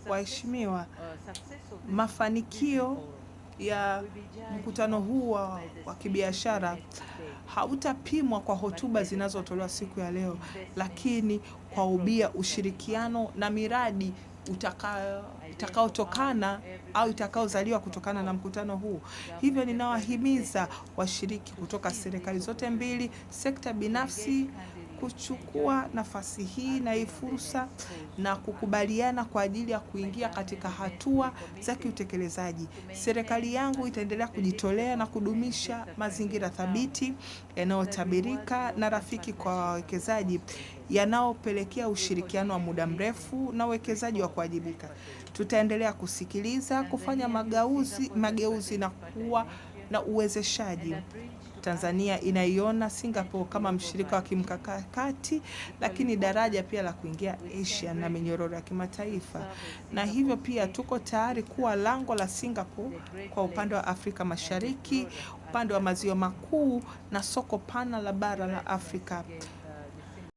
Waheshimiwa, mafanikio ya mkutano huu wa kibiashara hautapimwa kwa hotuba zinazotolewa siku ya leo, lakini kwa ubia, ushirikiano na miradi utakaotokana au itakaozaliwa kutokana na mkutano huu. Hivyo ninawahimiza washiriki kutoka serikali zote mbili, sekta binafsi, kuchukua nafasi hii na hii fursa na kukubaliana kwa ajili ya kuingia katika hatua za kiutekelezaji. Serikali yangu itaendelea kujitolea na kudumisha mazingira thabiti, yanayotabirika na rafiki kwa wawekezaji, yanayopelekea ushirikiano wa muda mrefu na uwekezaji wa kuwajibika. Tutaendelea kusikiliza, kufanya mageuzi na kuwa na uwezeshaji. Tanzania inaiona Singapore kama mshirika wa kimkakati, lakini daraja pia la kuingia Asia na minyororo ya kimataifa. Na hivyo pia tuko tayari kuwa lango la Singapore kwa upande wa Afrika Mashariki, upande wa maziwa makuu na soko pana la bara la Afrika.